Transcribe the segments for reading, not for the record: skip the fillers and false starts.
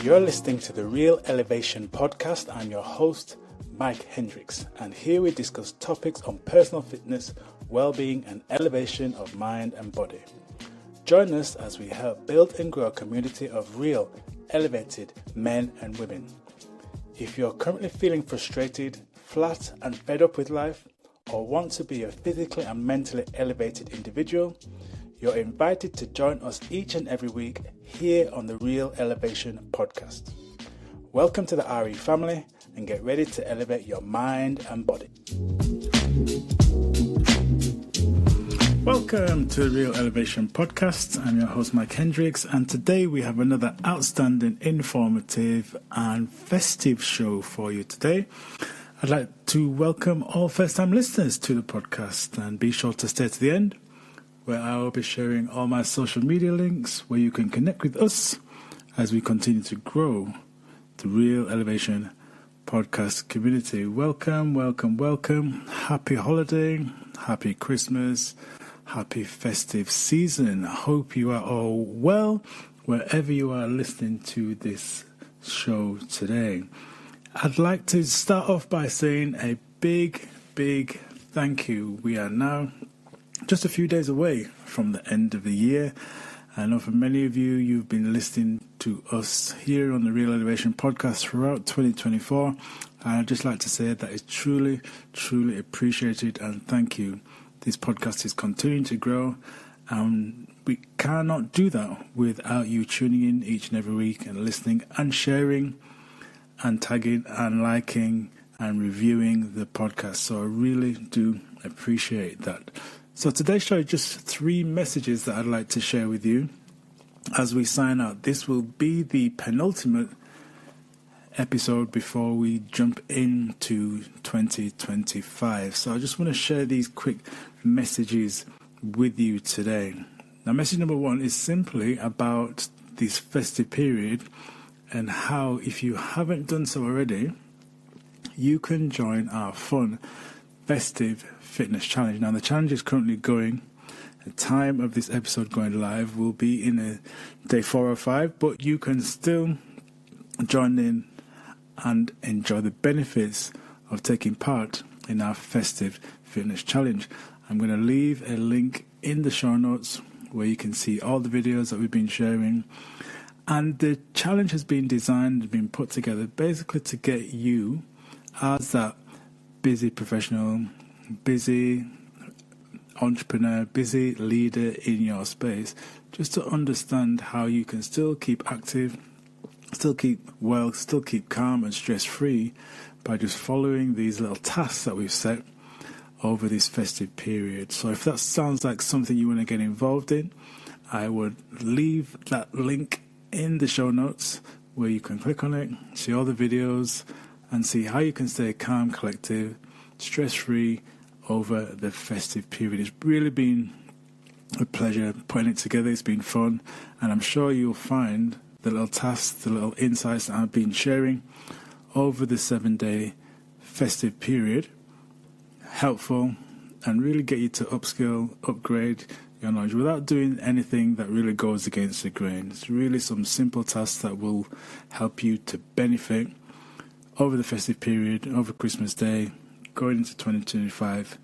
You're listening to the Real Elevation podcast. I'm your host, Mike Hendricks, and here we discuss topics on personal fitness, well-being, and elevation of mind and body. Join us as we help build and grow a community of real, elevated men and women. If you're currently feeling frustrated, flat, and fed up with life, or want to be a physically and mentally elevated individual, you're invited to join us each and every week here on the Real Elevation podcast. Welcome to the RE family and get ready to elevate your mind and body. Welcome to the Real Elevation podcast. I'm your host Mike Hendricks, and today we have another outstanding, informative and festive show for you today. I'd like to welcome all first-time listeners to the podcast, and be sure to stay to the end, where I will be sharing all my social media links where you can connect with us as we continue to grow the Real Elevation podcast community. Welcome, welcome, welcome. Happy holiday, happy Christmas, happy festive season. I hope you are all well wherever you are listening to this show today. I'd like to start off by saying a big thank you. We are now just a few days away from the end of the year. I know for many of you, you've been listening to us here on the Real Elevation podcast throughout 2024. And I'd just like to say that it's truly appreciated, and thank you. This podcast is continuing to grow, and we cannot do that without you tuning in each and every week and listening and sharing and tagging and liking and reviewing the podcast. So I really do appreciate that. So today's show is just 3 messages that I'd like to share with you as we sign out. This will be the penultimate episode before we jump into 2025. So I just want to share these quick messages with you today. Now, message number 1 is simply about this festive period and how, if you haven't done so already, you can join our fun Festive Fitness Challenge. Now, the challenge is currently going. The time of this episode going live will be in day 4 or 5, but you can still join in and enjoy the benefits of taking part in our Festive Fitness Challenge. I'm going to leave a link in the show notes where you can see all the videos that we've been sharing. And the challenge has been designed and been put together basically to get you, as that busy professional, busy entrepreneur, busy leader in your space, just to understand how you can still keep active, still keep well, still keep calm and stress-free by just following these little tasks that we've set over this festive period. So if that sounds like something you want to get involved in, I would leave that link in the show notes where you can click on it, see all the videos, and see how you can stay calm, collective, stress-free over the festive period. It's really been a pleasure putting it together. It's been fun, and I'm sure you'll find the little tasks, the little insights that I've been sharing over the 7-day festive period helpful and really get you to upskill, upgrade your knowledge without doing anything that really goes against the grain. It's really some simple tasks that will help you to benefit over the festive period, over Christmas Day, going into 2025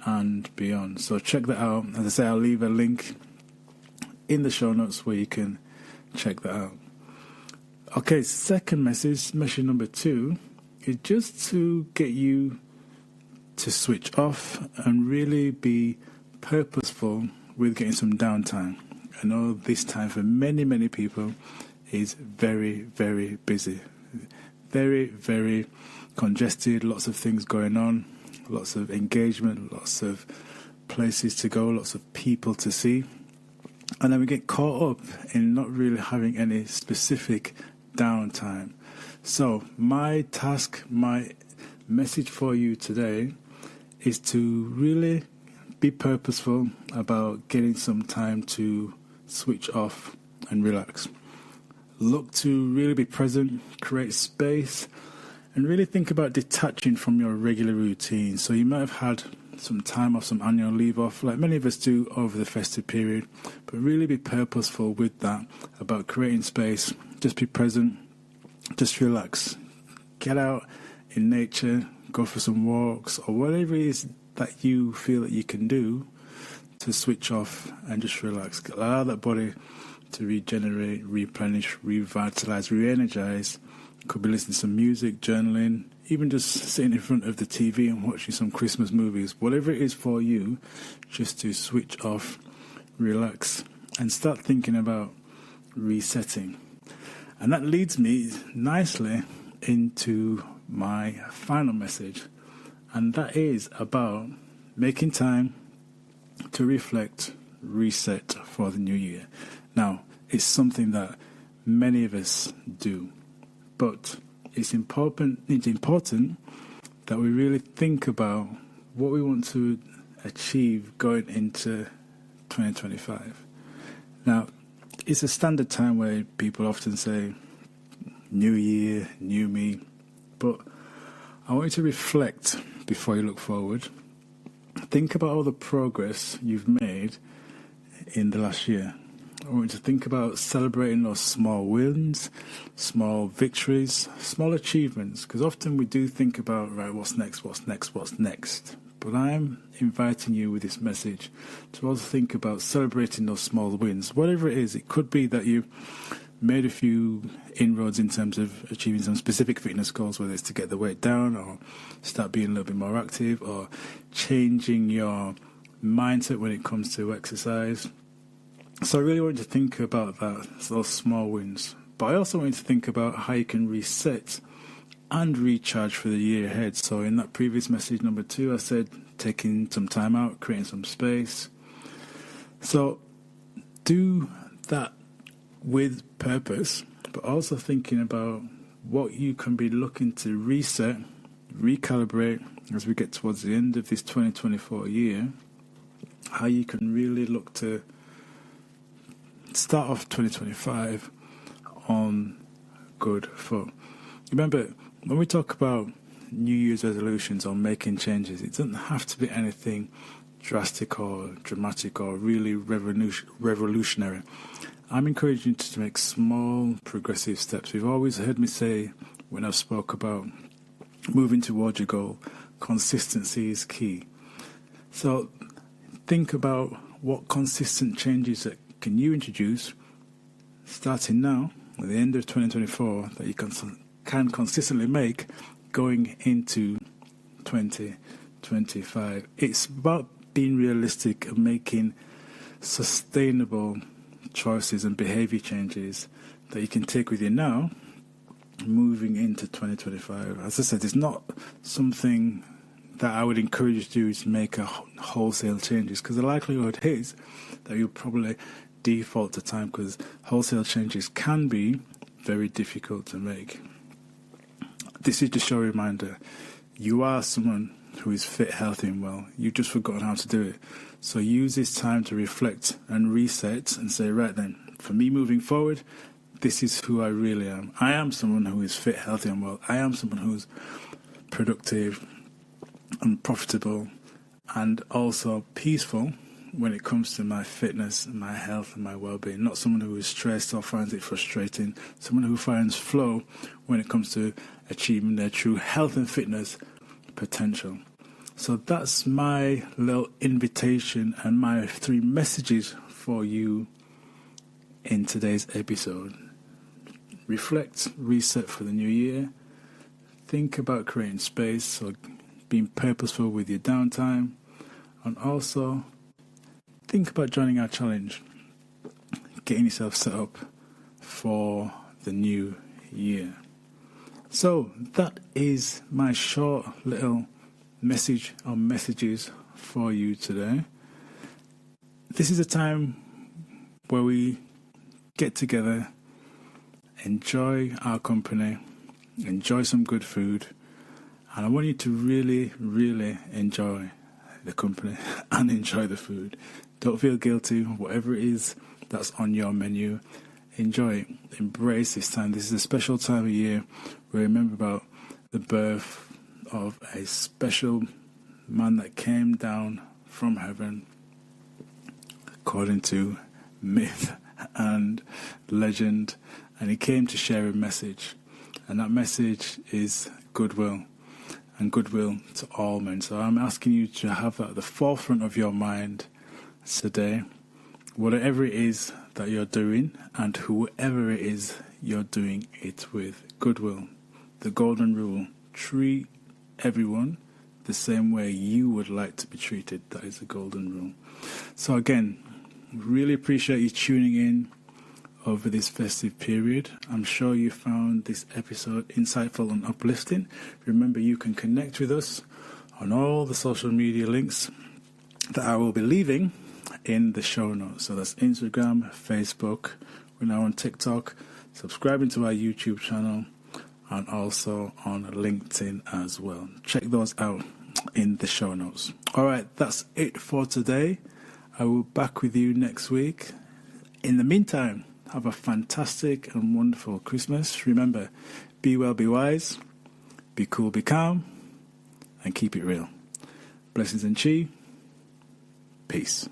and beyond. So check that out. As I say, I'll leave a link in the show notes where you can check that out. Okay, second message number 2, is just to get you to switch off and really be purposeful with getting some downtime. I know this time for many people is very busy. Very congested, lots of things going on, lots of engagement, lots of places to go, lots of people to see. And then we get caught up in not really having any specific downtime. So my task, my message for you today is to really be purposeful about getting some time to switch off and relax. Look to really be present, create space, and really think about detaching from your regular routine. So you might have had some time off, some annual leave off, like many of us do over the festive period, but really be purposeful with that, about creating space, just be present, just relax. Get out in nature, go for some walks, or whatever it is that you feel that you can do to switch off and just relax. Allow that body to regenerate, replenish, revitalize, re-energize. Could be listening to some music, journaling, even just sitting in front of the TV and watching some Christmas movies. Whatever it is for you, just to switch off, relax, and start thinking about resetting. And that leads me nicely into my final message, and that is about making time to reflect, reset for the new year. Now, it's something that many of us do, but it's important that we really think about what we want to achieve going into 2025. Now, it's a standard time where people often say, new year, new me, but I want you to reflect before you look forward. Think about all the progress you've made in the last year. I want you to think about celebrating those small wins, small victories, small achievements, because often we do think about, right, what's next. But I'm inviting you with this message to also think about celebrating those small wins. Whatever it is, it could be that you made a few inroads in terms of achieving some specific fitness goals, whether it's to get the weight down or start being a little bit more active or changing your mindset when it comes to exercise. So I really want you to think about that, those small wins. But I also want you to think about how you can reset and recharge for the year ahead. So in that previous message, number 2, I said taking some time out, creating some space. So do that with purpose, but also thinking about what you can be looking to reset, recalibrate as we get towards the end of this 2024 year, how you can really look to start off 2025 on good foot. Remember, when we talk about New Year's resolutions or making changes, it doesn't have to be anything drastic or dramatic or really revolutionary. I'm encouraging you to make small progressive steps. You've always heard me say when I've spoke about moving towards your goal, consistency is key. So think about what consistent changes that can you introduce starting now at the end of 2024 that you can consistently make going into 2025. It's about being realistic and making sustainable choices and behavior changes that you can take with you now moving into 2025. As I said, it's not something that I would encourage you to do is make a wholesale changes, because the likelihood is that you'll probably default to time, because wholesale changes can be very difficult to make. This is just your reminder. You are someone who is fit, healthy and well. You've just forgotten how to do it. So use this time to reflect and reset and say, right then, for me moving forward, this is who I really am. I am someone who is fit, healthy and well. I am someone who's productive and profitable and also peaceful when it comes to my fitness and my health and my well-being. Not someone who is stressed or finds it frustrating. Someone who finds flow when it comes to achieving their true health and fitness potential. So that's my little invitation and my 3 messages for you in today's episode. Reflect, reset for the new year. Think about creating space or being purposeful with your downtime. And also think about joining our challenge, getting yourself set up for the new year. So that is my short little message or messages for you today. This is a time where we get together, enjoy our company, enjoy some good food, and I want you to really, really enjoy the company and enjoy the food. Don't feel guilty, whatever it is that's on your menu. Enjoy it. Embrace this time. This is a special time of year where we remember about the birth of a special man that came down from heaven, according to myth and legend, and he came to share a message. And that message is goodwill, and goodwill to all men. So I'm asking you to have that at the forefront of your mind today, whatever it is that you're doing and whoever it is you're doing it with. Goodwill, the golden rule: treat everyone the same way you would like to be treated. That is the golden rule. So again, really appreciate you tuning in over this festive period. I'm sure you found this episode insightful and uplifting. Remember, you can connect with us on all the social media links that I will be leaving in the show notes. So that's Instagram, Facebook, we're now on TikTok, subscribing to our YouTube channel, and also on LinkedIn as well. Check those out in the show notes. All right, that's it for today. I will be back with you next week. In the meantime, have a fantastic and wonderful Christmas. Remember, be well, be wise, be cool, be calm, and keep it real. Blessings and chi. Peace.